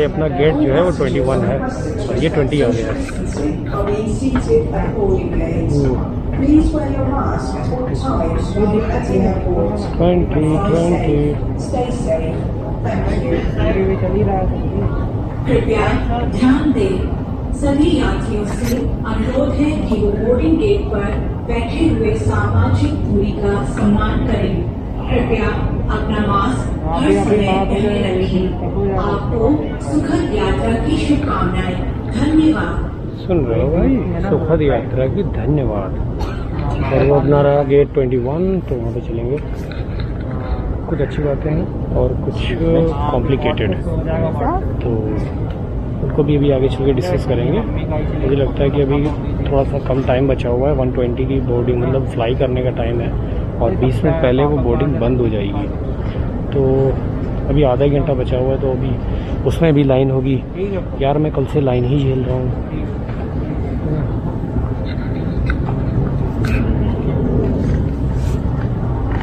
भाई अपना गेट जो है वो 21 है और ये 20 आ गया है। 20 कृपया ध्यान दें, सभी यात्रियों से अनुरोध है कि वो बोर्डिंग गेट पर बैठे हुए सामाजिक दूरी का सम्मान करें। कृपया अपना मास्क हर समय पहने रखें। आपको सुखद यात्रा की शुभकामनाएं। धन्यवाद। सुन रहे हो भाई, सुखद यात्रा की धन्यवाद। और वो अपना रहा गेट 21, तो वहाँ पे चलेंगे। कुछ अच्छी बातें हैं और कुछ कॉम्प्लिकेटेड है, तो उनको भी अभी आगे चल के डिस्कस करेंगे। मुझे लगता है कि अभी थोड़ा सा कम टाइम बचा हुआ है। 120 की बोर्डिंग मतलब फ्लाई करने का टाइम है और 20 मिनट पहले वो बोर्डिंग बंद हो जाएगी। तो अभी आधा घंटा बचा हुआ है, तो अभी उसमें भी लाइन होगी। यार मैं कल से लाइन ही झेल रहा हूँ।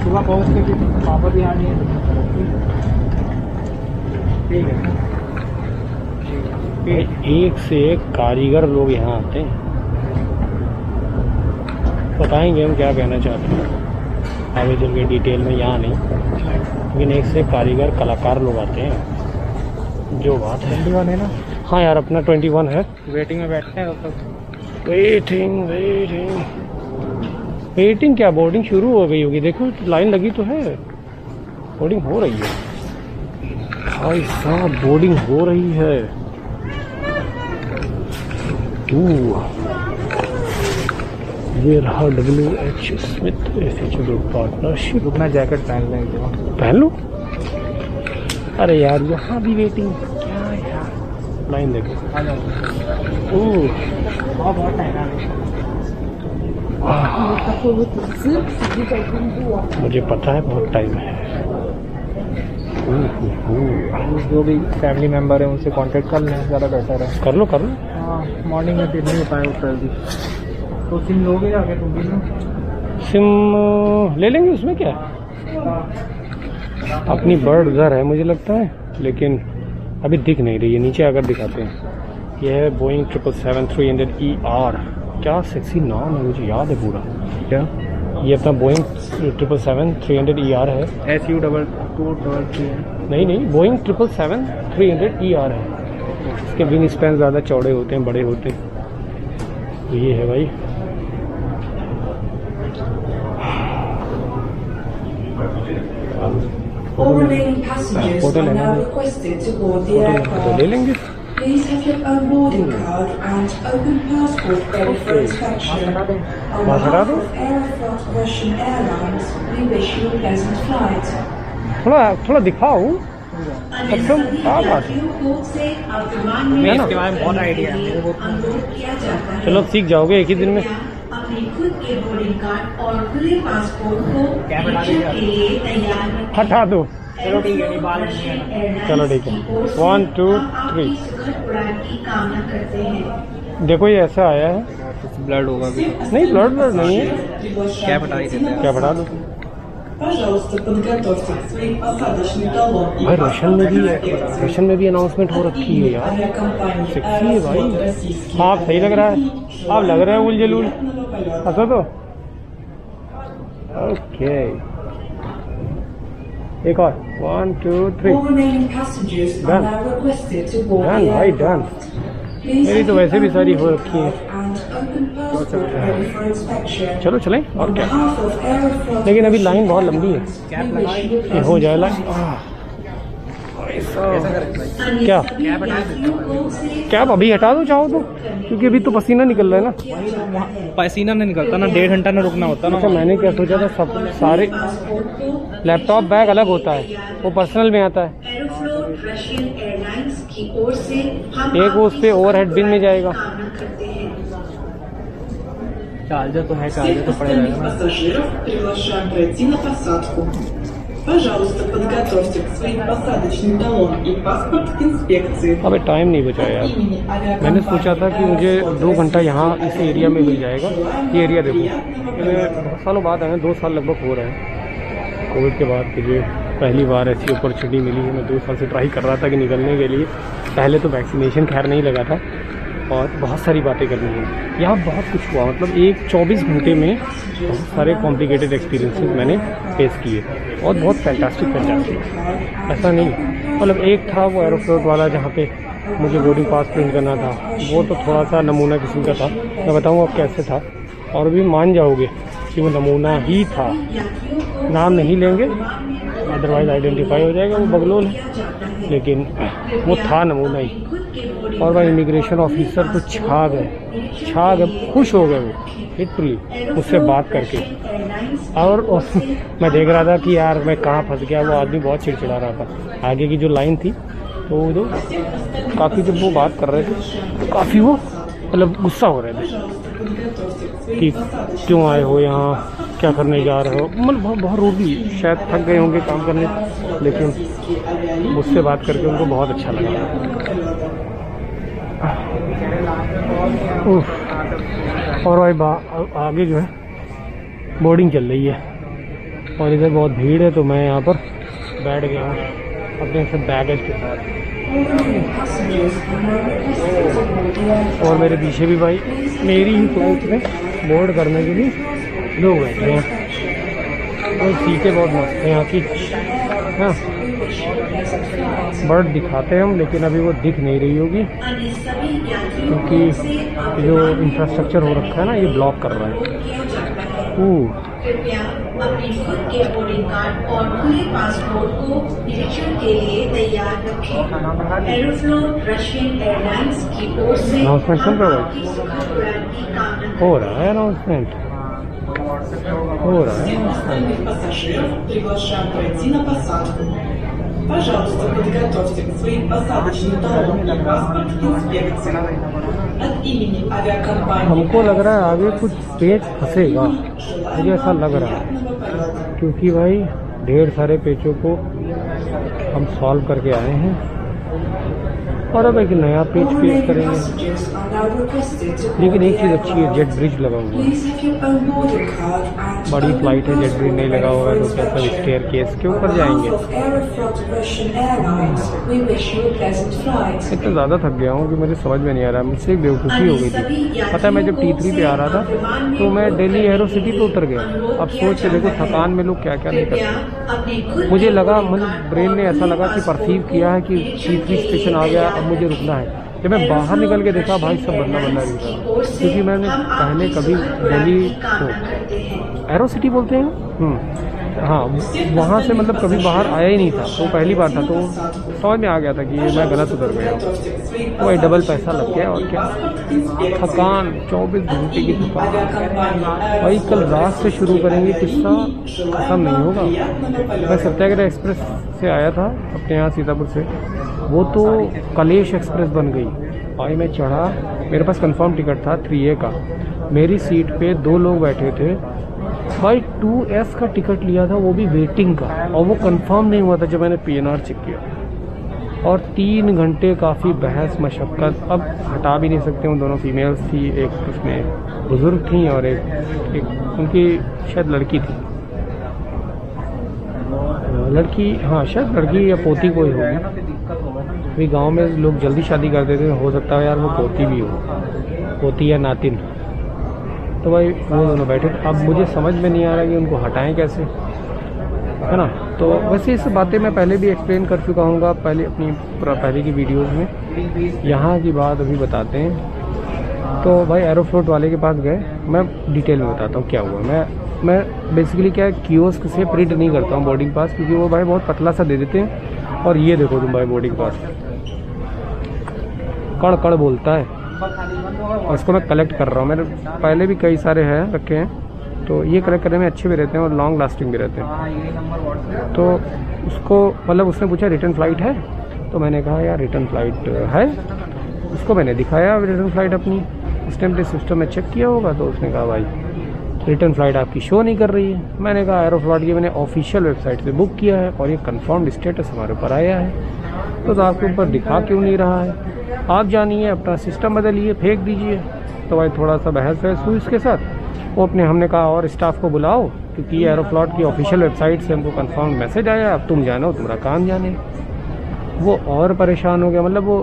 सुबह पहुँच के फिर वापस ही आनी है। ठीक है, एक से एक कारीगर लोग यहाँ आते हैं। बताएंगे हम क्या कहना चाहते हैं आगे चल के डिटेल में, यहाँ नहीं, लेकिन एक से एक कारीगर कलाकार लोग आते हैं। जो बात है 21 है ना। हाँ यार अपना 21 है। वेटिंग में बैठते हैं तब तक। वेटिंग वेटिंग क्या, बोर्डिंग शुरू हो गई होगी। देखो लाइन लगी तो है, बोर्डिंग हो रही है भाई साहब, बोर्डिंग हो रही है। ये रहा WH Smith FH group partnership. रुकना, जैकेट पहन लेंगे। पहन लो। अरे यार यहाँ भी वेटिंग, क्या यार, लाइन देखो। आ जाओ। बहुत टाइम है। मुझे पता है बहुत टाइम है। जो भी फैमिली मेम्बर है उनसे कांटेक्ट कर लें, ज़्यादा बेटर है। कर लो। हाँ, मॉर्निंग में फिर नहीं हो पाए उतर भी। तो सिम लोगे आगे तुम भी ना? सिम ले लेंगे, उसमें क्या। अपनी बर्ड उधर है मुझे लगता है, लेकिन अभी दिख नहीं रही है। नीचे आकर दिखाते हैं। यह है बोइंग 777-300ER। क्या सेक्सी नाम है, मुझे याद है पूरा। क्या ये अपना बोइंग 777-300ER है। SU2223 नहीं, बोइंग 777-300ER है। इसके विंग स्पैन ज़्यादा चौड़े होते हैं, बड़े होते हैं। तो ये है भाई। Overlaying passengers are now requested to board the तो aircraft. ले लेंगे। Please have your own boarding card and open passport ready for inspection. On behalf of Aeroflot Russian Airlines, we wish you a pleasant flight. थोड़ा दिखाओ। अन्य सभी यात्रियों को से अब विमान में इसके बारे में बहुत आइडिया है मेरे को। अनुरोध किया जाता है। चलो सीख जाओगे एक ही दिन में। अपने खुद के बोर्डिंग कार्ड और खुले पासपोर्ट को परीक्षण के लिए तैयार रखें। हटा दो। चलो ठीक है, बाल नहीं है। चलो ठीक है। 1 2 3 सुखद उड़ान की कामना करते हैं। देखो ये ऐसा आया है। ब्लड होगा भी नहीं, ब्लड नहीं है। क्या बता ही देते हैं। क्या बढ़ा दो Пожалуйста, подготовьте к своим посадочный талон. भाई। रशियन में भी अनाउंसमेंट हो रखी है यार। सेक्सी है भाई। हाँ सही लग रहा है। आप लग रहे हैं उल जलूल। हंसो तो। ओके, एक और 1 2 3 All remaining passengers are Done. now requested to board done the भाई aircraft. डन। Please मेरी तो have वैसे भी your सारी own हो boarding रखी है। card and open passport ready for inspection. चलो चलें और On क्या। behalf of Aeroflot लेकिन अभी लाइन Russian बहुत लंबी है। Airlines, we wish you a ये हो pleasant जाए लाइन। flight. अन्य क्या सभी यात्रियों को से कैब अभी हटा दो चाहो तो, क्योंकि अभी तो पसीना निकल रहा है ना। किया जाता है। पसीना नहीं निकलता ना, 1.5 घंटा ना रुकना होता अच्छा, ना। मैंने क्या सोचा था, सब सारे पासपोर्ट को लैपटॉप बैग अलग होता है, वो पर्सनल में आता है। एरोफ्लोट रशियन एयरलाइंस की ओर से हम एक वो उस पे ओवरहेड बिन में जाएगा। कामना करते हैं। चार्जर तो है, Всех चार्जर तो पड़ेगा остальных ना। пассажиров приглашаем пройти на посадку. Пожалуйста, подготовьте к своим посадочный талон и паспорт к инспекции. अबे टाइम नहीं बचा От यार। имени मैंने सोचा था कि मुझे авиакомпании 2 घंटा यहाँ इस एरिया में मिल जाएगा। ये एरिया देखो, приятного मैंने बहुत सालों बाद आए हैं, 2 साल लगभग हो रहे हैं कोविड के बाद। मुझे पहली बार ऐसी अपॉर्चुनिटी मिली है। मैं 2 साल से ट्राई कर रहा था कि निकलने के लिए। पहले तो वैक्सीनेशन खैर नहीं लगा था और बहुत सारी बातें करनी है। यहाँ बहुत कुछ हुआ, मतलब 24 घंटे में बहुत सारे कॉम्प्लिकेटेड एक्सपीरियंसेस मैंने फेस किए और बहुत फैंटास्टिक। ऐसा नहीं, मतलब एक था वो एरोफ्लोट वाला जहाँ पे मुझे बोर्डिंग पास प्रिंट करना था, वो तो थोड़ा सा नमूना किस्म का था। मैं बताऊँ अब कैसे था, और भी मान जाओगे कि वो नमूना ही था। नाम नहीं लेंगे अदरवाइज आइडेंटिफाई हो जाएगा, वो बगलोल है, लेकिन वो था नमूना ही। और वह इमिग्रेशन ऑफिसर तो छा गए, खुश हो गए वो लिटरली मुझसे बात करके। और मैं देख रहा था कि यार मैं कहाँ फंस गया। वो आदमी बहुत चिड़चिड़ा रहा था। आगे की जो लाइन थी तो वो काफ़ी, जब वो बात कर रहे थे तो काफ़ी वो मतलब गुस्सा हो रहे थे कि क्यों आए हो यहाँ, क्या करने जा रहे हो। मतलब बहुत रूडली, शायद थक गए होंगे काम करने, लेकिन मुझसे बात करके उनको बहुत अच्छा लगा। और भाई आगे जो है बोर्डिंग चल रही है और इधर बहुत भीड़ है, तो मैं यहाँ पर बैठ गया हूँ अपने सब बैगेज के साथ। और मेरे पीछे भी भाई मेरी ही फ्लाइट में बोर्ड करने के लिए लोग बैठे हैं और सीटें बहुत मस्त हैं यहाँ की। हाँ, बर्ड दिखाते हैं हम, लेकिन अभी वो दिख नहीं रही होगी क्योंकि जो इंफ्रास्ट्रक्चर हो रखा है ना, ये ब्लॉक कर रहा है। कृपया अपने खुद के बोर्डिंग कार्ड और पूरे पासपोर्ट को निरीक्षण के लिए तैयार रखें। एरोफ्लोट रशियन एयरलाइंस की ओर से अनाउंसमेंट सुन रहे आपकी सुखद उड़ान की कामना हो रहा है। अनाउंसमेंट हो रहा है। Остальных пассажиров приглашаем пройти на посадку. Пожалуйста, подготовьте к своим посадочным талон и паспорт к инспекции. От имени авиакомпании हमको लग रहा है आगे कुछ पेच फंसेगा, मुझे ऐसा लग रहा है, क्योंकि भाई ढेर सारे पेचों को हम सॉल्व करके आए हैं और अब एक नया पेच फेस करेंगे। लेकिन एक चीज़ अच्छी है, जेट ब्रिज लगा हुआ है। बड़ी फ्लाइट है, जेट ब्रिज नहीं लगा हुआ है तो क्या सब स्टेयर केस के ऊपर जाएंगे। इतना ज़्यादा थक गया हूँ कि मुझे समझ में नहीं आ रहा। मुझसे एक बेवकूफ़ी हो गई थी। पता है, मैं जब T3 पे आ रहा था तो मैं दिल्ली एरो सिटी पे उतर गया। अब सोच के देखो थकान में लोग क्या क्या नहीं करते। मुझे लगा, मतलब ब्रेन ने ऐसा लगा कि परसीव किया है कि T3 स्टेशन आ गया, अब मुझे रुकना है। जब मैं बाहर निकल के देखा भाई सब बदला दिख रहा, क्योंकि मैंने पहले कभी दिल्ली तो एरो सिटी बोलते हैं हाँ, वहाँ से मतलब कभी बाहर आया ही नहीं था, तो पहली बार था, तो समझ में आ गया था कि ये मैं गलत उतर गया। तो वही डबल पैसा लग गया और क्या, थकान 24 घंटे की थकान। भाई कल रात से शुरू करेंगे, किस्सा खत्म नहीं होगा। मैं सत्याग्रह एक्सप्रेस से आया था अपने यहाँ सीतापुर से, वो तो कलेश एक्सप्रेस बन गई। भाई मैं चढ़ा, मेरे पास कंफर्म टिकट था 3A का, मेरी सीट पे 2 लोग बैठे थे। भाई 2S का टिकट लिया था, वो भी वेटिंग का, और वो कंफर्म नहीं हुआ था जब मैंने PNR चेक किया। और 3 घंटे काफ़ी बहस मशक्क़त। अब हटा भी नहीं सकते, उन दोनों फीमेल्स थी, एक उसमें बुज़ुर्ग थी और एक उनकी शायद लड़की थी, लड़की, हाँ शायद लड़की या पोती कोई होगी। अभी गांव में लोग जल्दी शादी कर देते हैं, हो सकता है यार वो पोती भी हो, पोती या नातिन। तो भाई वो दोनों बैठे। अब मुझे समझ में नहीं आ रहा कि उनको हटाएं कैसे, है ना। तो वैसे इस बातें मैं पहले भी एक्सप्लेन कर चुका हूँ पहले अपनी पहले की वीडियोस में। यहाँ की बात अभी बताते हैं। तो भाई एरोफ्लोट वाले के पास गए, मैं डिटेल में बताता हूँ क्या हुआ। मैं बेसिकली क्या है, कियोस्क से प्रिंट नहीं करता हूँ बोर्डिंग पास, क्योंकि वो भाई बहुत पतला सा दे देते हैं। और ये देखो तुम भाई, बोर्डिंग पास कड़ कड़ बोलता है, और इसको मैं कलेक्ट कर रहा हूँ। मैंने पहले भी कई सारे हैं रखे हैं, तो ये कलेक्ट करने में अच्छे भी रहते हैं और लॉन्ग लास्टिंग भी रहते हैं। तो उसको मतलब उसने पूछा रिटर्न फ़्लाइट है, तो मैंने कहा यार रिटर्न फ़्लाइट है। उसको मैंने दिखाया रिटर्न फ़्लाइट अपनी, उसने अपने सिस्टम में चेक किया होगा, तो उसने कहा भाई रिटर्न फ़्लाइट आपकी शो नहीं कर रही है। मैंने कहा एरोफ्लॉट की मैंने ऑफिशियल वेबसाइट से बुक किया है और ये कंफर्म्ड स्टेटस हमारे ऊपर आया है, तो आपके ऊपर दिखा क्यों नहीं रहा है। आप जानिए, अपना सिस्टम बदलिए, फेंक दीजिए। तो भाई थोड़ा सा बहस हुई इसके साथ। वो अपने, हमने कहा और स्टाफ को बुलाओ क्योंकि एरोफ्लॉट की ऑफिशियल वेबसाइट से हमको कंफर्म मैसेज आया, अब तुम जानो, तुम्हारा काम जाने। वो और परेशान हो गया, मतलब वो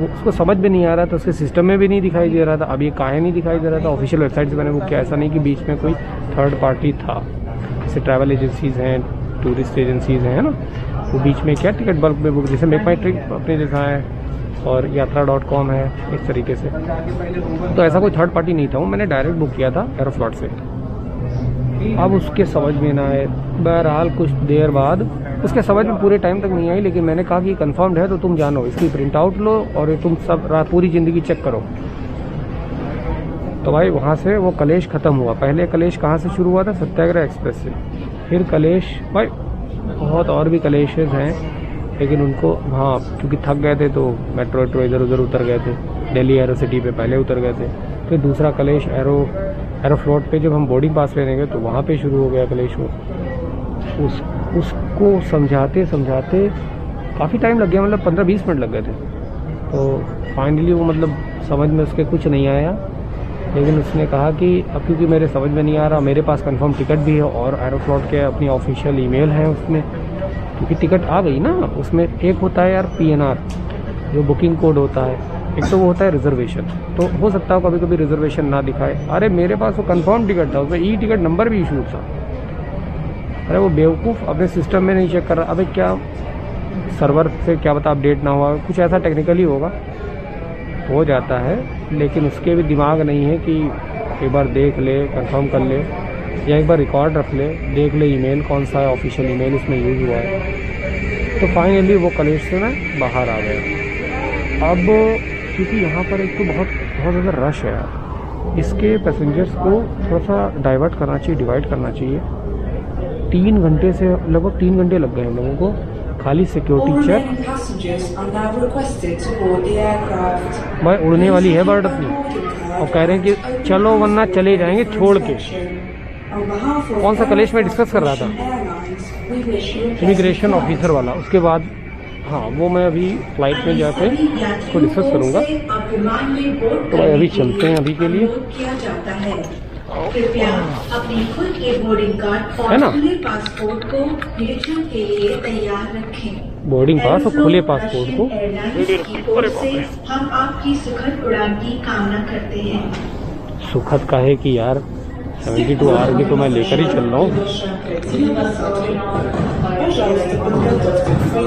उसको समझ भी नहीं आ रहा था, उसके सिस्टम में भी नहीं दिखाई दे रहा था। अब ये काहे नहीं दिखाई दे रहा था, ऑफिशियल वेबसाइट से मैंने बुक किया, ऐसा नहीं कि बीच में कोई थर्ड पार्टी था। जैसे ट्रैवल एजेंसीज़ हैं, टूरिस्ट एजेंसीज़ हैं ना, वो बीच में क्या टिकट बल्क में बुक, जैसे मेक माई ट्रिप अपने जैसा है और यात्रा.com है, इस तरीके से। तो ऐसा कोई थर्ड पार्टी नहीं था, वो मैंने डायरेक्ट बुक किया था एरोफ्लॉट से। अब उसके समझ में ना आए, बहरहाल कुछ देर बाद उसके समझ में पूरे टाइम तक नहीं आई, लेकिन मैंने कहा कि कंफर्म्ड है तो तुम जानो, इसकी प्रिंट आउट लो और तुम सब पूरी ज़िंदगी चेक करो। तो भाई वहाँ से वो कलेश ख़त्म हुआ। पहले कलेश कहाँ से शुरू हुआ था? सत्याग्रह एक्सप्रेस से। फिर कलेश भाई बहुत और भी कलेशेज हैं, लेकिन उनको हाँ क्योंकि थक गए थे तो मेट्रो इधर उधर उतर गए थे, दिल्ली एरो सिटी पे पहले उतर गए थे। फिर दूसरा कलेश एरोफ्लॉट पे जब हम बोर्डिंग पास लेने गए तो वहाँ पे शुरू हो गया कलेश। वो उसको समझाते काफ़ी टाइम लग गया, मतलब 15-20 मिनट लग गए थे। तो फाइनली वो मतलब समझ में उसके कुछ नहीं आया, लेकिन उसने कहा कि अब क्योंकि मेरे समझ में नहीं आ रहा, मेरे पास कंफर्म टिकट भी है और एरोफ्लॉट के अपनी ऑफिशियल ईमेल है उसमें, क्योंकि टिकट आ गई ना। उसमें एक होता है यार PNR जो बुकिंग कोड होता है, एक तो वो होता है रिजर्वेशन। तो हो सकता है कभी कभी रिजर्वेशन ना दिखाए। अरे मेरे पास वो कंफर्म टिकट था, उसमें टिकट नंबर भी इशू था। अरे वो बेवकूफ़ अपने सिस्टम में नहीं चेक कर रहा। अबे क्या सर्वर से क्या पता अपडेट ना हुआ, कुछ ऐसा टेक्निकली होगा, हो जाता है। लेकिन उसके भी दिमाग नहीं है कि एक बार देख ले, कंफर्म कर ले, या एक बार रिकॉर्ड रख ले, देख ले ईमेल कौन सा है, ऑफिशियल ईमेल उसमें यूज़ हुआ है। तो फाइनली वो कलेश से मैं बाहर आ गया। अब क्योंकि यहाँ पर एक तो बहुत ज़्यादा रश है यार, इसके पैसेंजर्स को थोड़ा सा डाइवर्ट करना चाहिए, डिवाइड करना चाहिए। 3 घंटे से लगभग 3 घंटे लग गए हम लोगों को खाली सिक्योरिटी चेक। भाई उड़ने वाली है बर्ड अपनी, और कह रहे हैं कि चलो वरना चले जाएंगे छोड़ के। कौन सा कलेश में डिस्कस कर रहा था? इमिग्रेशन ऑफिसर वाला। उसके बाद हाँ वो मैं अभी फ्लाइट में जाके उसको डिस्कस करूँगा। तो भाई अभी चलते हैं अभी के लिए, कृपया अपने खुद के बोर्डिंग कार्ड और खुले पासपोर्ट को निरीक्षण के लिए तैयार रखें। बोर्डिंग पास और खुले पासपोर्ट को एयरलाइंस की ओर से हम आपकी सुखद उड़ान की कामना करते हैं। सुखद का है कि यार 72 आवर की तो मैं लेकर ही चल रहा हूँ।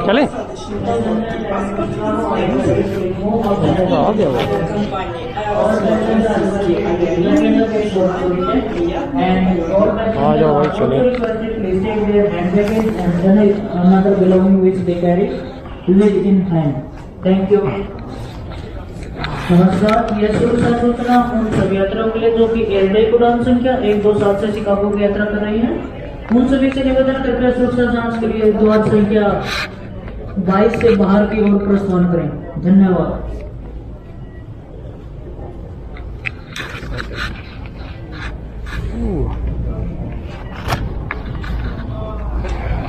चले आ गया वो। आ जाओ भाई चले। Thank you. नमस्कार, यह सुरक्षा सूचना उन सभी यात्रियों के लिए जो कि एयरलाइन उड़ान संख्या 127 से शिकागो की यात्रा कर रही हैं। उन सभी से निवेदन कृपया सुरक्षा जांच के लिए द्वार संख्या 22 से बाहर की ओर प्रस्थान करें। धन्यवाद।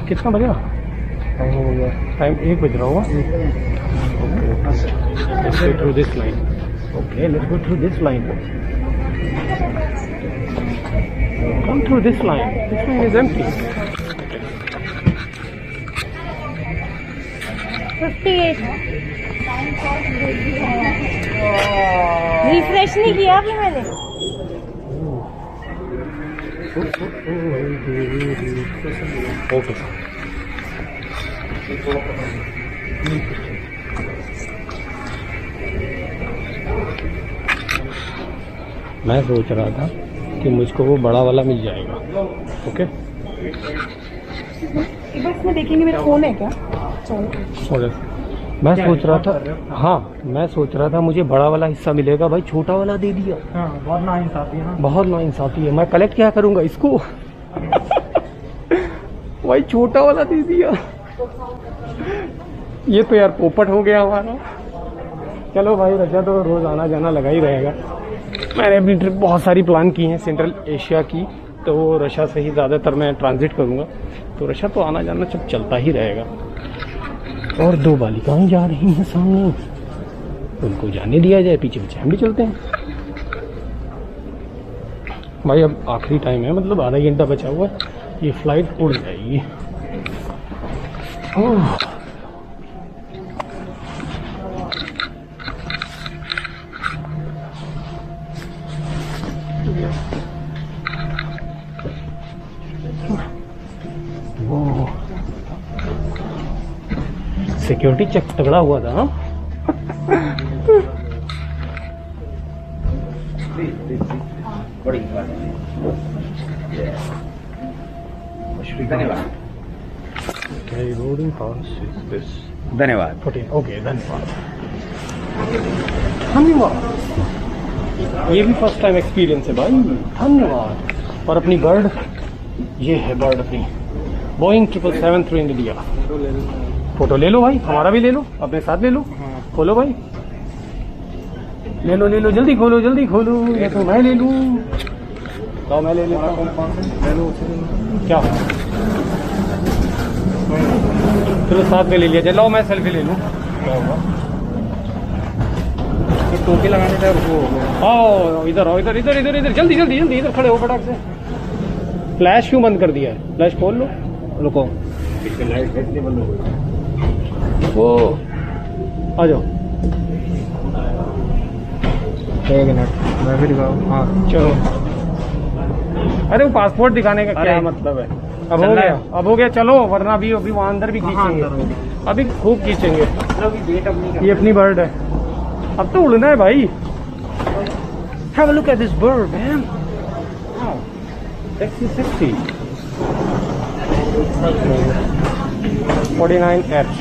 कितना बजा? टाइम हो गया, टाइम 1 बज रहा होगा। Let's go through this line. Okay, let's go through this line. Come through this line. This line is empty. 58. Refresh नहीं किया अभी मैंने। Okay. मैं सोच रहा था कि मुझको वो बड़ा वाला मिल जाएगा। ओके बस में देखेंगे मेरा फोन है क्या? चलो मैं सोच रहा था, हाँ मैं सोच रहा था मुझे बड़ा वाला हिस्सा मिलेगा, भाई छोटा वाला दे दिया। बहुत नाइंसाफी है ना? बहुत नाइंसाफी है। मैं कलेक्ट क्या करूँगा इसको? भाई छोटा वाला दे दिया। ये तो यार पोपट हो गया हमारा। चलो भाई रजा तो रोज़ आना जाना लगा ही रहेगा। मैंने अपनी ट्रिप बहुत सारी प्लान की हैं सेंट्रल एशिया की, तो रशिया से ही ज़्यादातर मैं ट्रांजिट करूँगा, तो रशिया तो आना जाना सब चलता ही रहेगा। और 2 बालिकाएं जा रही हैं सामने, उनको जाने दिया जाए, पीछे पीछे हम भी चलते हैं। भाई अब आखिरी टाइम है, मतलब आधा घंटा बचा हुआ है, ये फ्लाइट उड़ जाएगी। ओह सिक्योरिटी चेक तगड़ा हुआ था। हाँ धन्यवाद। ओके धन्यवाद। धन्यवाद। ये भी फर्स्ट टाइम एक्सपीरियंस है भाई। धन्यवाद। और अपनी बर्ड, ये है बर्ड अपनी बोइंग 777 इंडिया। फोटो ले लो भाई, हमारा भी ले लो, अपने साथ ले लो। खोलो भाई, ले लो ले लो, जल्दी खोलो जल्दी खोलो। या तो मैं ले लूँ, तो मैं ले लेता हूँ। क्या चलो साथ में ले लिया जाए। लो मैं सेल्फी ले लूँ। क्या होगा? टोपी लगाने का वो। आओ इधर आओ, इधर इधर इधर इधर, जल्दी जल्दी जल्दी इधर खड़े हो फटाक से। फ्लैश क्यों बंद कर दिया है? फ्लैश खोल लो। रुको, वो आ जाओ। एक मिनट मैं भी दिखाऊँ। हाँ चलो। अरे वो पासपोर्ट दिखाने का क्या मतलब है? अब हो गया, अब हो गया, चलो, वरना अभी अभी वहाँ अंदर भी खींचेंगे, अभी खूब खींचेंगे। ये अपनी बर्ड है, अब तो उड़ना है भाई। Have a look at this bird, man. Wow. Sexy, sexy. 49H.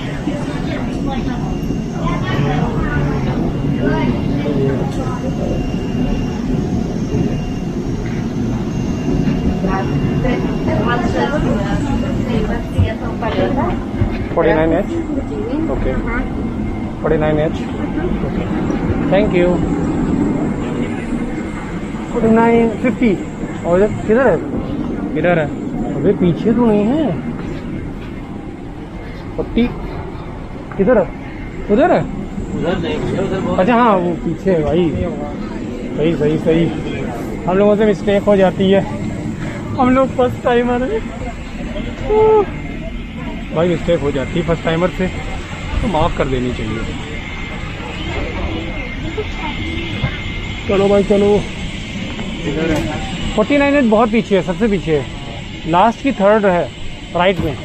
Okay. 49H. Okay. Thank you. 4950. और किधर है? किधर है? अबे पीछे तो नहीं है। 40 किधर है? उधर है? अच्छा हाँ वो पीछे है भाई। सही सही सही। हम लोगों से मिस्टेक हो जाती है, हम लोग फर्स्ट टाइमर हैं भाई। मिस्टेक हो जाती है फर्स्ट टाइमर से, तो माफ़ कर देनी चाहिए। चलो भाई चलो। 49 बहुत पीछे है, सबसे पीछे है, लास्ट की थर्ड है राइट में।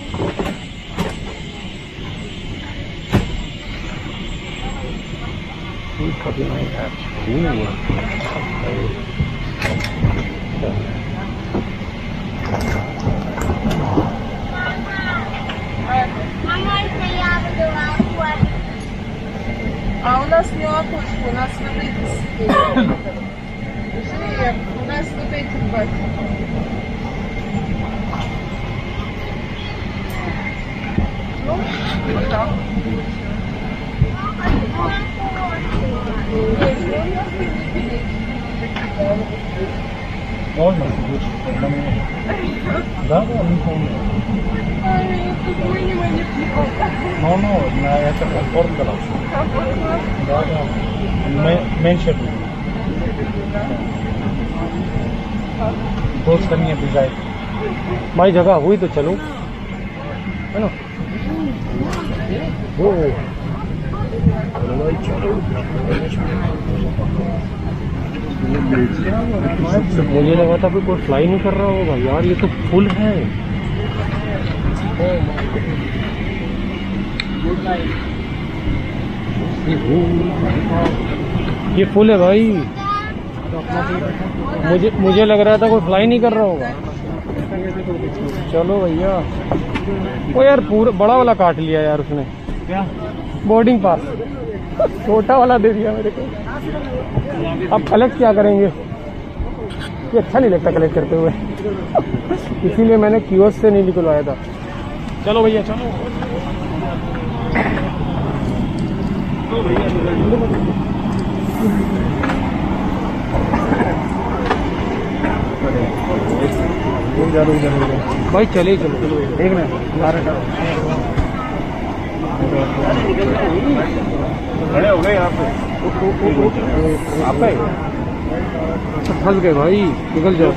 А у нас не лопушка, у нас вот эти сидели. У нас вот эти два. Ну, вот так. Можно? Да, не помню. No, на это комфорт класс. Да, меньше. दोस्त करनी है डिजाइन भाई। जगह हुई तो चलो, है ना? वो मुझे लगा था कोई फ्लाई नहीं कर रहा होगा यार, ये तो फुल है। ये फुल है भाई। मुझे लग रहा था कोई फ्लाई नहीं कर रहा होगा। चलो भैया। ओ यार पूरा बड़ा वाला काट लिया यार उसने। क्या? बोर्डिंग पास छोटा वाला दे दिया मेरे को। अब कलेक्ट क्या करेंगे? ये अच्छा नहीं लगता कलेक्ट करते हुए इसीलिए मैंने कियोस्क से नहीं निकलवाया था। चलो भैया चलो। भाई चले चलो देखना खड़े हो गए यहाँ पे। आप फंस गए भाई, निकल जाओ।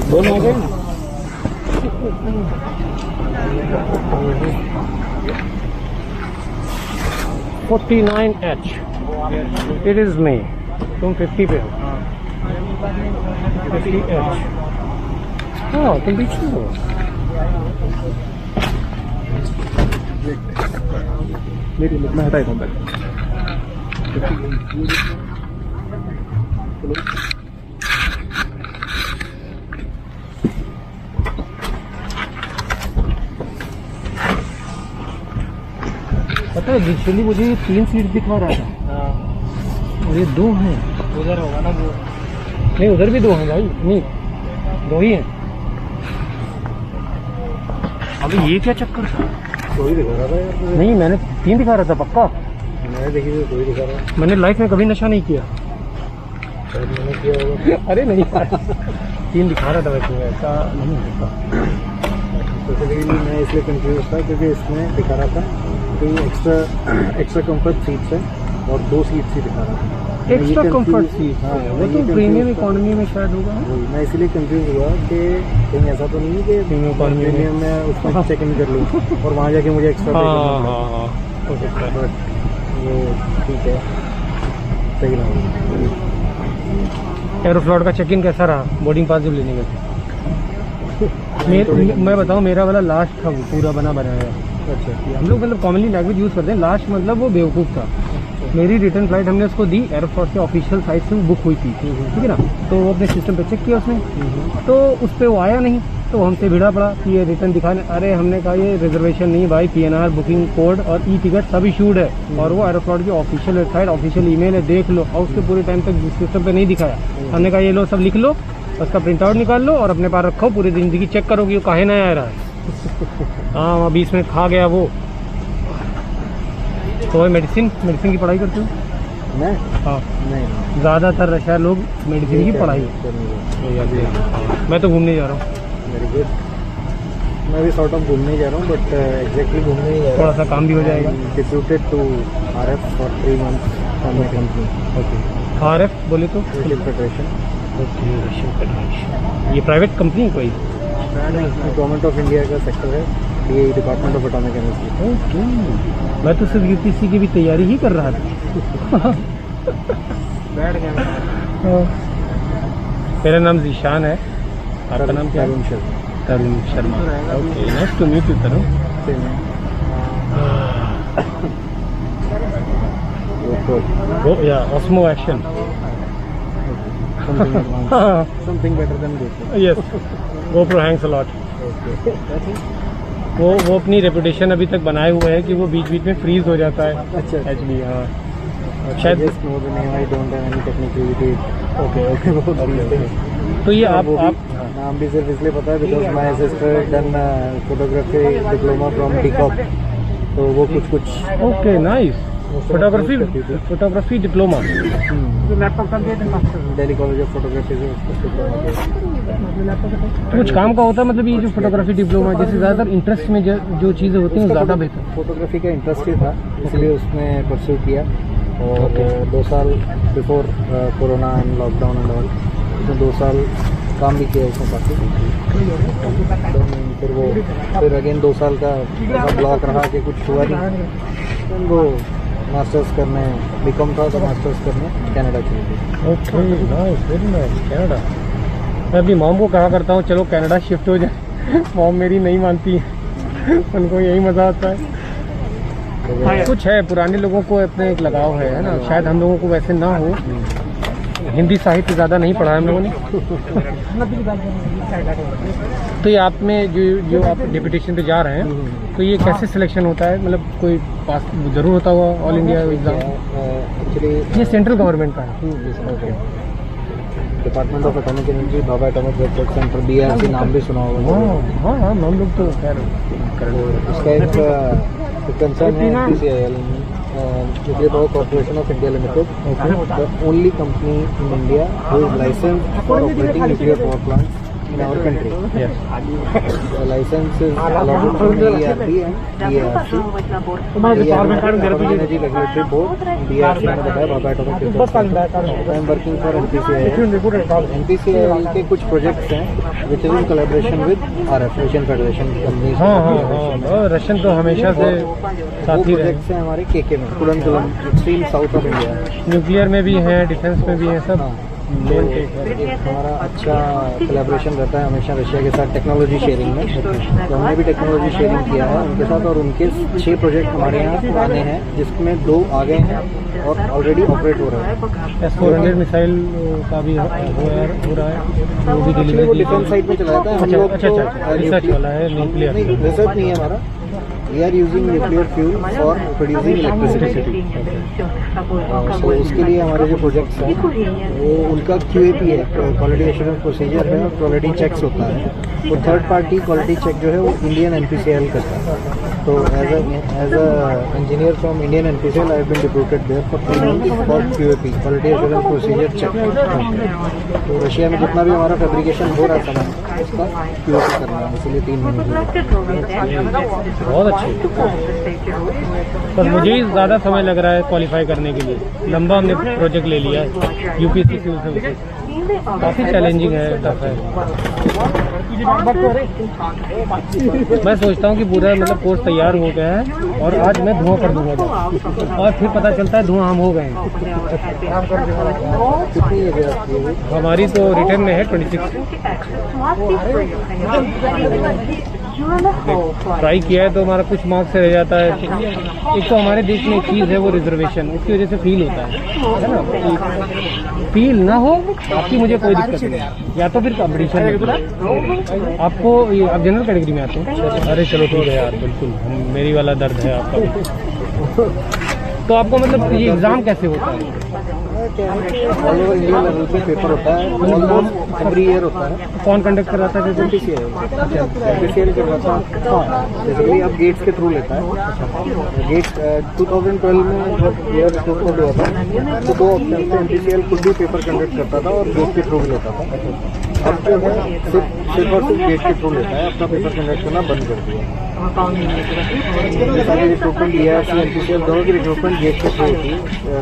दोनों आ गए ना? 49H. It is me. तुम 50 पे हो. 50H. हाँ, तुम पीछे हो. मेरी मैं हटाई था बैग. पता है लिटरली मुझे 3 सीट दिखा रहा था और ये 2 हैं. उधर होगा ना वो. नहीं उधर भी 2 हैं भाई. नहीं 2 ही हैं. अभी ये क्या चक्कर था? 2 ही दिखा रहा था यार. नहीं मैंने 3 दिखा रहा था पक्का. मैंने देखी तो 2 ही दिखा रहा. मैंने लाइफ में कभी नशा नहीं किया. मैंने किया होगा. अरे नहीं 3 दिखा रहा था वैसे. ऐसा नहीं होता. मैं इसलिए कंफ्यूज था क्योंकि इसमें दिखा रहा था तो एक्स्ट्रा कंफर्ट सीट्स है और 2 सीट्स ही दिखा रहा था. Extra comfort seat. हाँ वो तो प्रीमियम इकोनॉमी में शायद होगा. मैं इसीलिए कंफ्यूज हुआ कि कहीं ऐसा तो नहीं है कि प्रीमियम में उसमें चेक इन कर लूँ और वहाँ जाके मुझे एक्स्ट्रा. हाँ हो सकता है. वो ठीक है. सही रहा. एरोफ्लॉट का चेक इन कैसा रहा? बोर्डिंग पास जब लेने गए मैं बताऊं मेरा वाला लास्ट था. वो पूरा बना बनाया. अच्छा. हम लोग मतलब कॉमनली लैंग्वेज यूज़ करते हैं. लास्ट मतलब वो बेवकूफ़ था. मेरी रिटर्न फ्लाइट हमने उसको दी. एयरफ्लोट के ऑफिशियल साइट से वो बुक हुई थी. ठीक है ना. तो वो अपने सिस्टम पे चेक किया उसने. तो उस पर वो आया नहीं. तो हमसे भिड़ा पड़ा कि ये रिटर्न दिखाने. अरे हमने कहा ये रिजर्वेशन नहीं भाई. PNR बुकिंग कोड और ई टिकट सब इशूड है और वो एयरफ्लोट की ऑफिशियल वेबसाइट ऑफिशियल ईमेल है. देख लो. और उसके पूरे टाइम तक सिस्टम पे नहीं दिखाया. हमने कहा ये लो सब लिख लो. उसका प्रिंट आउट निकाल लो और अपने पास रखो. पूरी ज़िंदगी चेक करो कि वो काहे ना आ रहा है. हाँ वहाँ 20 मिनट खा गया वो. तो मेडिसिन की पढ़ाई करते हो? मैं हाँ नहीं. ज़्यादातर रशिया लोग मेडिसिन की पढ़ाई. मैं तो घूमने जा रहा हूँ. Very good. मैं भी सॉर्ट ऑफ घूमने जा रहा हूँ बट एग्जैक्टली घूमने नहीं जा रहा. थोड़ा सा काम भी हो जाएगा. Deputed to RF for 3 months from my company. Okay. RF बोले तो Russian Federation. Okay. Russian Federation. ये प्राइवेट कंपनी कोई? गवर्नमेंट ऑफ इंडिया का सेक्टर है. ये department of atomic energy. Okay. मैं तो सिर्फ UPSC की भी तैयारी ही कर रहा था. बैठ गया. मेरा नाम जीशान है. आपका नाम क्या है? Tarun Sharma. Okay. Nice to meet you Tarun. Osmo Action. Something better than GoPro. Yes. GoPro hangs a lot. वो अपनी रेपुटेशन अभी तक बनाए हुए है कि वो बीच बीच में फ्रीज हो जाता है. अच्छा. HD. हाँ शायद. तो ये आप नाम भी सिर्फ इसलिए पता है because my sister done photography diploma from DCOP. तो वो कुछ. Okay nice. Photography diploma. Delhi college of photography से कुछ काम का होता है. मतलब ये जो फोटोग्राफी डिप्लोमा जैसे ज़्यादातर इंटरेस्ट में जो चीज़ें होती हैं ज़्यादा बेहतर. फोटोग्राफी का इंटरेस्ट ही था इसलिए उसमें परस्यू किया. और 2 साल before corona and lockdown and all उसमें 2 साल काम भी किया उसमें काफ़ी. फिर अगेन 2 साल का ब्लॉक रहा कि कुछ हुआ नहीं. वो मास्टर्स करने बीकॉम था तो मास्टर्स करने कनाडा चले गए. Okay. Nice. Very nice. Canada. मैं अभी मॉम को कहा करता हूँ चलो कनाडा शिफ्ट हो जाए. मॉम मेरी नहीं मानती है. उनको यही मज़ा आता है. कुछ है पुराने लोगों को अपने एक लगाव है ना. शायद हम लोगों को वैसे ना हो हिंदी साहित्य ज़्यादा नहीं पढ़ा है हम लोगों ने। तो ये आप में जो आप डिप्यूटेशन पे जा रहे हैं, तो ये कैसे सिलेक्शन होता है? मतलब कोई पास जरूर होता हुआ ऑल इंडिया एग्जाम? एक्चुअली ये सेंट्रल गवर्नमेंट का है। Department of atomic energy, Bhabha atomic research centre, BRC नाम भी सुना होगा। हाँ हाँ, हम लोग तो खैर इसका एक कंसर्न है NPCIL, nuclear power corporation of India limited, the only company in India who is licensed for operating nuclear power plants in our country. Yes. The license is allotted from ERB and DRC. Energy Regulatory Board, DRC ने बताया Bhabha atomic research centre. I am working for NPCIL. NPCIL के कुछ projects हैं which is in collaboration with RF, Russian Federation companies। हाँ हाँ हाँ, Russian तो हमेशा से वो साथ ही रहे। प्रोजेक्ट्स हैं हमारे KK में, Kudankulam, extreme south of India. Nuclear में भी हैं, डिफेंस में भी हैं, सब मेन के। हमारा अच्छा कोलैबोरेशन रहता है हमेशा रशिया के साथ टेक्नोलॉजी शेयरिंग में। तो हमने भी टेक्नोलॉजी शेयरिंग किया है उनके साथ, और उनके 6 प्रोजेक्ट हमारे यहाँ आने हैं, जिसमें 2 आ गए हैं और ऑलरेडी ऑपरेट हो रहा है। S-400 मिसाइल का भी हो रहा है, वो भी वो डिलीवरी डिफेंस साइड में चला जाता है। हम लोग अच्छा, रिसर्च वाला है न्यूक्लियर। नहीं, रिसर्च नहीं है हमारा। We are using nuclear fuel for producing electricity। तो उसके लिए हमारे जो प्रोजेक्ट्स हैं वो उनका QAP है, क्वालिटी एश्योरेंस प्रोसीजर है, और क्वालिटी चेक्स होता है। वो थर्ड पार्टी क्वालिटी चेक जो है वो इंडियन NPCIL करता है। तो as a engineer from Indian NPCIL I have been deputed there for 3 months for QAP, quality assurance procedure check. तो रशिया में जितना भी हमारा फैब्रिकेशन हो रहा है सामान, उसका QAP करना है, इसलिए 3 महीने। बहुत अच्छे। पर मुझे ही ज़्यादा समय लग रहा है क्वालिफाई करने के लिए। लंबा हमने प्रोजेक्ट ले लिया है, UPSC सिविल सर्विसेज काफ़ी चैलेंजिंग है, टफ है। मैं सोचता हूँ कि पूरा मतलब कोर्स तैयार हो गया है और आज मैं धुआं कर दूंगा, और फिर पता चलता है धुआं हम हो गए हैं। हमारी तो रिटर्न में है 26। ट्राई किया है तो हमारा कुछ मार्क्स से रह जाता है। एक तो हमारे देश में एक चीज़ है वो रिजर्वेशन, उसकी वजह से फील होता है ना। फील ना हो आपकी मुझे कोई दिक्कत नहीं, या तो फिर कॉम्पिटिशन में आपको आप जनरल कैटेगरी में आते हैं। अरे चलो ठीक है यार, बिल्कुल मेरी वाला दर्द है आपका। तो आपको मतलब ये एग्ज़ाम कैसे होता है? ऑल ओवर इंडिया लेवल पे पेपर होता है, ऑलमोस्ट एवरी ईयर होता है। कौन कंडक्ट कराता है? NPCIL करवाता है। हाँ, बेसिकली अब गेट्स के थ्रू लेता है। गेट्स 2012 में जब ईयर रिक्रूटमेंट हुआ था तो 2 ऑप्शन थे, NPCIL खुद भी पेपर कंडक्ट करता था और गेट के थ्रू भी लेता था। अब जो है सिर्फ और सिर्फ गेट के थ्रू लेता है, अपना पेपर कंडक्ट करना बंद कर दिया। सारी रिक्रूटमेंट DRC NPCIL दोनों की रिक्रूटमेंट गेट के थ्रू होती है।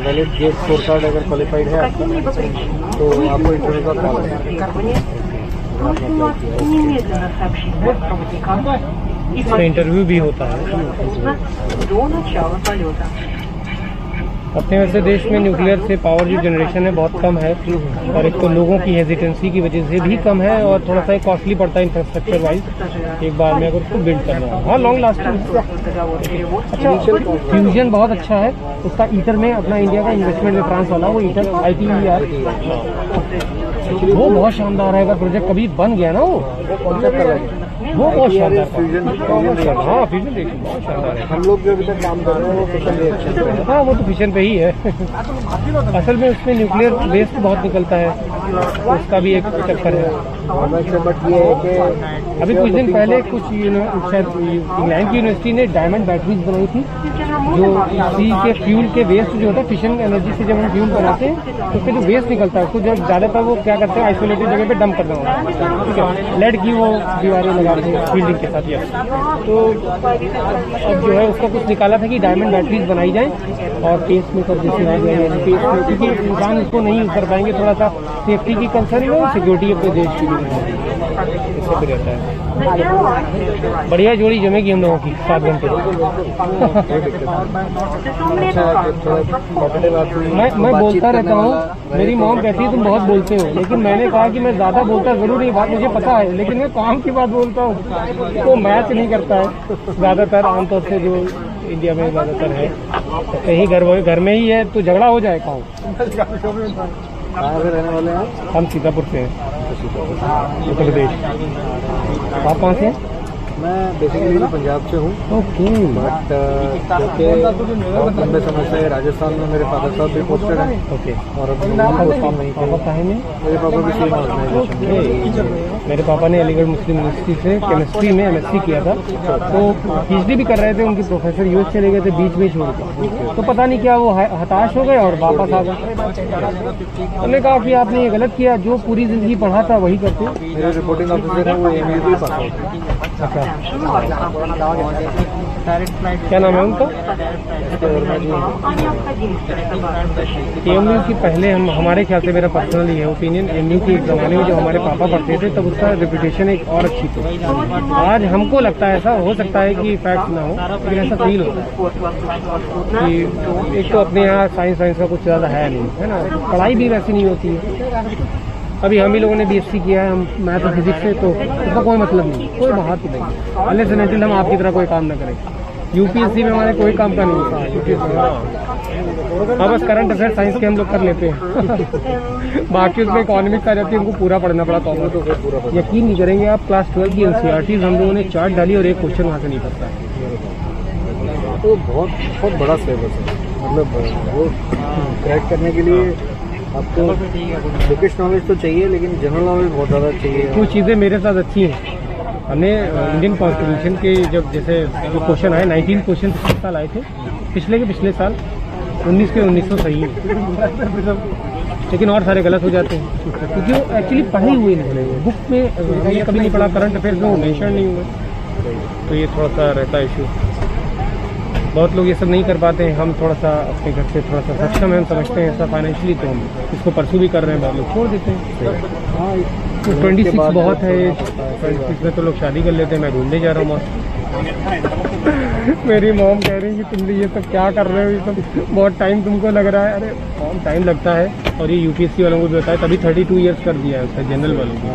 वैलिड गेट स्कोर कार्ड अगर क्वालिफाइड है आपका तो आपको इंटरव्यू का कॉल आएगा। इसमें इंटरव्यू भी होता है। अपने वैसे देश में न्यूक्लियर से पावर जो जनरेशन है बहुत कम है, और एक तो लोगों की हेजिटेंसी की वजह से भी कम है, और थोड़ा सा कॉस्टली पड़ता है इंफ्रास्ट्रक्चर वाइज एक बार में अगर उसको बिल्ड करना हो। हाँ, लॉन्ग लास्टिंग। अच्छा, फ्यूजन बहुत अच्छा है उसका। ईटर में अपना इंडिया का इन्वेस्टमेंट में फ्रांस वाला वो ईटर ITER वो बहुत शानदार है। अगर प्रोजेक्ट कभी बन गया ना वो बहुत शानदार। हाँ, फ्यूजन रिएक्शन बहुत शानदार है। हम लोग जो अभी तक काम कर रहे हैं वो फिशन रिएक्शन पे है। हाँ, वो तो फिशन पे ही है। असल में उसमें न्यूक्लियर वेस्ट बहुत निकलता है, उसका भी एक चक्कर है। बट ये है कि अभी कुछ दिन पहले कुछ शायद इंग्लैंड की यूनिवर्सिटी ने डायमंड बैटरीज बनाई थी, जो इसी के फ्यूल के वेस्ट जो होता है, फिशन एनर्जी से जब हम फ्यूल बनाते हैं तो उसके जो वेस्ट निकलता है उसको जब ज़्यादातर वो क्या करते हैं, आइसोलेटेड जगह पे डंप करना होता है। ठीक है, लेड की वो दीवारें लगाते हैं फील्डिंग के साथ। यस, तो अब जो है उसका कुछ निकाला था कि डायमंड बैटरीज बनाई जाए और पेस में कर जैसे आ जाए स्पेस में, क्योंकि इंसान इसको नहीं यूज़ कर पाएंगे। थोड़ा सा सेफ्टी की कंसर्न है, सिक्योरिटी अपने देश की इससे भी रहता है। बढ़िया जोड़ी जमेगी हम लोगों की 7 घंटे। मैं बोलता रहता हूँ, मेरी मॉम कहती है तुम बहुत बोलते हो, लेकिन मैंने कहा कि मैं ज़्यादा बोलता ज़रूर नहीं, बात मुझे पता है, लेकिन मैं काम की बात बोलता हूँ तो मैच नहीं करता है ज़्यादातर। आमतौर से जो इंडिया में ज़्यादातर है, कहीं घर में ही है तो झगड़ा हो जाए। कहाँ से रहने वाले हैं हम सीतापुर से हैं, उत्तर प्रदेश। आप कहाँ से हैं? मैं बेसिकली पंजाब से हूँ, ओके। बट क्योंकि बहुत लंबे समय से राजस्थान में मेरे फादर साहब भी पोस्टेड हैं ओके। और अब पापा नहीं थे। पापा कहाँ में? मेरे पापा भी सेम ऑर्गेनाइजेशन में। मेरे पापा ने अलीगढ़ मुस्लिम यूनिवर्सिटी से केमिस्ट्री में MSc किया था, तो PhD भी कर रहे थे। उनके प्रोफेसर यूएस चले गए थे, बीच में छोड़ के, तो पता नहीं क्या वो हताश हो गए और वापस आ गए। उन्होंने कहा कि आपने ये गलत किया, जो पूरी जिंदगी पढ़ा था वही करते। मेरे रिपोर्टिंग ऑफिसर है वो MUT पास आउट। अच्छा, क्या नाम है उनका? AMU की पहले हमारे ख्याल से, मेरा पर्सनल ये ओपिनियन, AMU के ज़माने में जो हमारे पापा पढ़ते थे तब उसका रेपुटेशन एक और अच्छी थी। आज हमको लगता है, ऐसा हो सकता है कि फैक्ट ना हो, लेकिन ऐसा फील होता है कि एक तो अपने यहाँ साइंस का कुछ ज़्यादा है नहीं, है ना, पढ़ाई भी वैसी नहीं होती है। अभी हम ही लोगों ने BSc किया है, हम मैथ और फिजिक्स से, तो उसका कोई मतलब नहीं, कोई बात नहीं। अनलेस एंड अनटिल हम आपकी तरह कोई काम ना करें। UPSC में हमारे कोई काम का नहीं होता। हाँ, बस करंट अफेयर साइंस के हम लोग कर लेते हैं बाकी उसमें इकोनॉमिक्स आ जाती है, हमको पूरा पढ़ना पड़ा। तो यकीन नहीं करेंगे आप, क्लास 12 की NCERTs हम लोगों ने चार्ट डाली और एक क्वेश्चन वहाँ से नहीं पड़ता। तो बहुत बड़ा सिलेबस है, मतलब वो क्रैक करने के लिए आपको बुकिश नॉलेज तो चाहिए, लेकिन जनरल नॉलेज बहुत ज़्यादा चाहिए। कुछ चीज़ें मेरे साथ अच्छी हैं। हमने इंडियन कॉन्स्टिट्यूशन के जब जैसे जो क्वेश्चन आए, 19 क्वेश्चन पिछले साल आए थे, पिछले साल 19 के 1900 सही है, लेकिन और सारे गलत हो जाते हैं क्योंकि वो एक्चुअली पढ़े हुए नहीं, बुक में हमने कभी नहीं पढ़ा, करंट अफेयर्स में वो मेंशन नहीं हुए, तो ये थोड़ा सा रहता है इशू। बहुत लोग ये सब नहीं कर पाते हैं। हम थोड़ा सा अपने घर से थोड़ा सा सक्षम है, हम समझते हैं ऐसा फाइनेंशियली, तो हम इसको परस्यू भी कर रहे हैं, बहुत लोग छोड़ देते हैं। तो 26 बहुत है, 26 में तो लोग शादी कर लेते हैं। मैं ढूंढने जा रहा हूँ मेरी मॉम कह रही है कि तुम ये सब क्या कर रहे हो, ये सब बहुत टाइम तुमको लग रहा है। अरे मॉम, टाइम लगता है, और ये UPSC वालों को भी होता है, तभी 32 ईयर्स कर दिया है उसका, जनरल वालों को।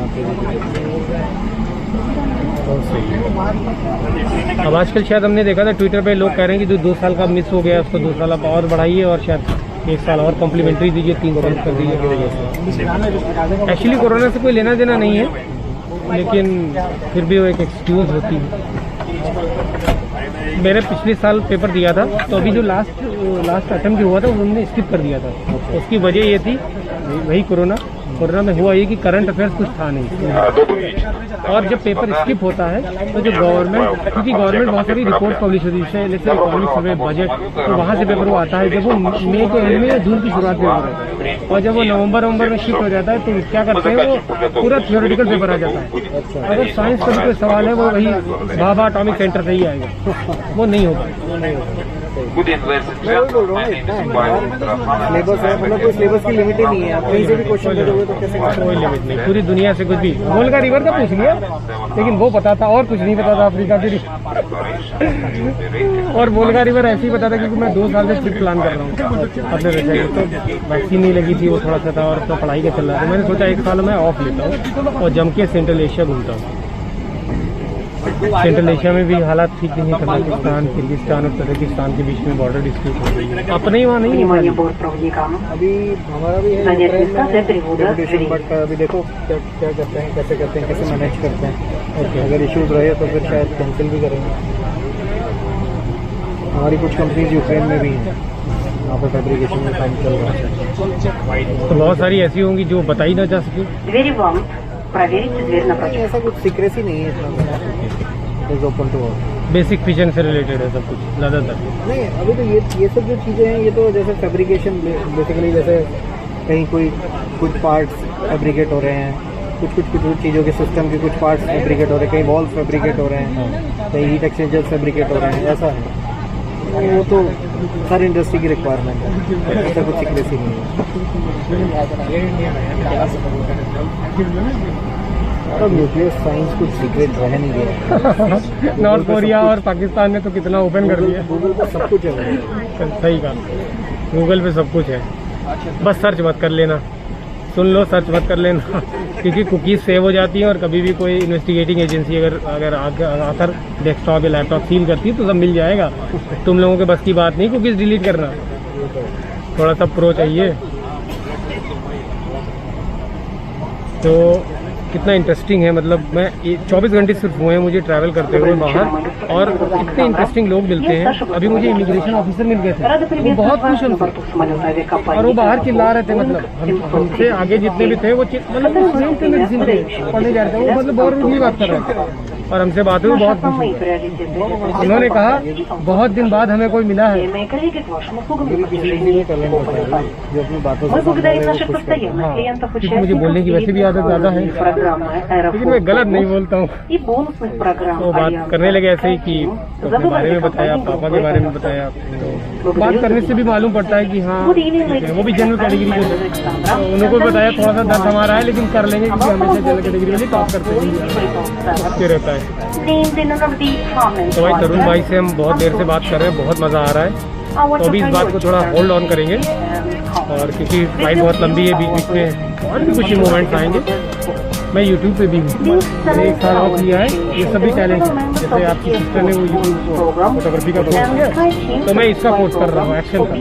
अब आजकल शायद हमने देखा था ट्विटर पे लोग कह रहे हैं कि जो 2 साल का मिस हो गया उसको 2 साल आप और बढ़ाइए और शायद 1 साल और कॉम्प्लीमेंट्री दीजिए, 3 साल कर दीजिए। एक्चुअली कोरोना से कोई लेना देना नहीं है, लेकिन फिर भी वो एक एक्सक्यूज़ होती है। मैंने पिछले साल पेपर दिया था, तो अभी जो लास्ट अटेम्प्ट हुआ था उन्होंने स्किप कर दिया था। उसकी वजह ये थी, वही कोरोना में हुआ ये कि करंट अफेयर्स कुछ था नहीं, और जब पेपर स्किप होता है तो जो गवर्नमेंट, क्योंकि गवर्नमेंट बहुत सारी रिपोर्ट पब्लिश होती है, जैसे इकोनॉमिक सर्वे, बजट, तो वहाँ से पेपर वो आता है जब वो मई के एंड में या जून की शुरुआत में होता है, और जब वो नवंबर में शिफ्ट हो जाता है तो क्या करते हैं, वो पूरा थियोरेटिकल पेपर आ जाता है। अगर साइंस का भी कोई सवाल है वो वही भाभा एटॉमिक सेंटर से ही आएगा, वो नहीं होगा। सिलेबस है, मतलब कोई सिलेबस की लिमिट ही नहीं है, आप कहीं से भी क्वेश्चन करोगे तो कैसे? कोई लिमिट नहीं, पूरी दुनिया से कुछ भी। वोल्गा रिवर का पूछ लिया, लेकिन वो पता था और कुछ नहीं पता था, अफ्रीका की। और वोल्गा रिवर ऐसे ही पता था क्योंकि मैं 2 साल से ट्रिप प्लान कर रहा हूँ अपने बच्चे, तो वैक्सीन नहीं लगी थी, वो थोड़ा सा था, और तो पढ़ाई का चल रहा था। मैंने सोचा 1 साल मैं ऑफ लेता हूँ और जम के सेंट्रल एशिया घूमता हूँ। सेंट्रल एशिया में भी हालात ठीक नहीं है, कजाकिस्तान, किर्गिस्तान और तजाकिस्तान के बीच में बॉर्डर डिस्प्यूट हो रही है। अपने ही वहाँ नहीं है अभी हमारा भी है यूक्रेन, बट अभी देखो क्या करते हैं, कैसे करते हैं, कैसे मैनेज करते हैं। अगर इश्यूज रहे तो फिर शायद कैंसिल भी करेंगे। हमारी कुछ कंपनीज यूक्रेन में भी हैं, वहाँ पर फैब्रिकेशन में काम चल रहा है, तो बहुत सारी ऐसी होंगी जो बताई ना जा सके। ऐसा कुछ सीक्रेसी नहीं है इतना, open to all. Basic fission से रिलेटेड है सब कुछ ज़्यादातर। नहीं, अभी तो ये सब जो चीज़ें हैं, ये तो जैसे फैब्रिकेशन, बेसिकली जैसे कहीं कुछ पार्ट्स फैब्रिकेट हो रहे हैं, कुछ चीज़ों के सिस्टम के कुछ पार्ट्स फैब्रिकेट हो रहे हैं, कहीं बॉल्स फैब्रिकेट हो रहे हैं, कहीं हीट एक्सचेंजर्स फैब्रिकेट हो रहे हैं, ऐसा है। वो तो हर इंडस्ट्री की रिक्वायरमेंट है, ऐसा कुछ सीक्रेसी नहीं है। अब न्यूक्लियर साइंस कुछ सीक्रेट रह नहीं गया। नॉर्थ कोरिया और पाकिस्तान ने तो कितना ओपन कर दिया। गूगल पर सब कुछ है, सही कहा, गूगल पे सब कुछ है, बस सर्च मत कर लेना। सुन लो, सर्च मत कर लेना, क्योंकि कुकीज़ सेव हो जाती हैं, और कभी भी कोई इन्वेस्टिगेटिंग एजेंसी अगर आकर डेस्कटॉप या लैपटॉप सील करती है तो सब मिल जाएगा। तुम लोगों के बस की बात नहीं कुकीज़ डिलीट करना, थोड़ा सा प्रो चाहिए। तो कितना इंटरेस्टिंग है, मतलब मैं 24 घंटे सिर्फ हुए हैं मुझे ट्रैवल करते हुए बाहर, और इतने इंटरेस्टिंग लोग मिलते हैं। अभी मुझे इमिग्रेशन ऑफिसर मिल गए थे, वो बहुत खुश हमसे, और वो बाहर चिल्ला रहे थे, मतलब हमसे आगे जितने भी थे वो मतलब पढ़ने जा रहे थे, वो मतलब बहुत रूडली बात कर रहे थे, और हमसे बात हुई बहुत खुश हुई। उन्होंने कहा बहुत दिन बाद हमें कोई मिला है। क्योंकि मुझे बोलने की वैसे भी आदत ज़्यादा है, लेकिन मैं गलत नहीं बोलता हूँ। तो बात करने लगे ऐसे ही कि अपने बारे में बताया, पापा के बारे में बताया, तो बात करने से भी मालूम पड़ता है कि हाँ वो भी जनरल कैटेगरी के थे। तो उनको भी बताया थोड़ा सा दर्द हमारा है, लेकिन कर लेंगे क्योंकि हमेशा जनरल कैटेगरी में टॉप करते हैं, रहता है। तो भाई तरुण भाई से हम बहुत देर से बात कर रहे हैं, बहुत मज़ा आ रहा है। तो अभी इस बात को थोड़ा होल्ड ऑन करेंगे, और क्योंकि फ्लाइट बहुत लंबी है, बीच बीच में और भी कुछ मोमेंट्स आएंगे। मैं यूट्यूब पे भी हूँ, मैंने 1 साल ऑफ लिया है, ये सभी टैलेंट है। जैसे आपकी सिस्टर ने वो यूट्यूब फोटोग्राफी का कोर्स किया, तो मैं इसका कोर्स कर रहा हूँ, एक्शन का।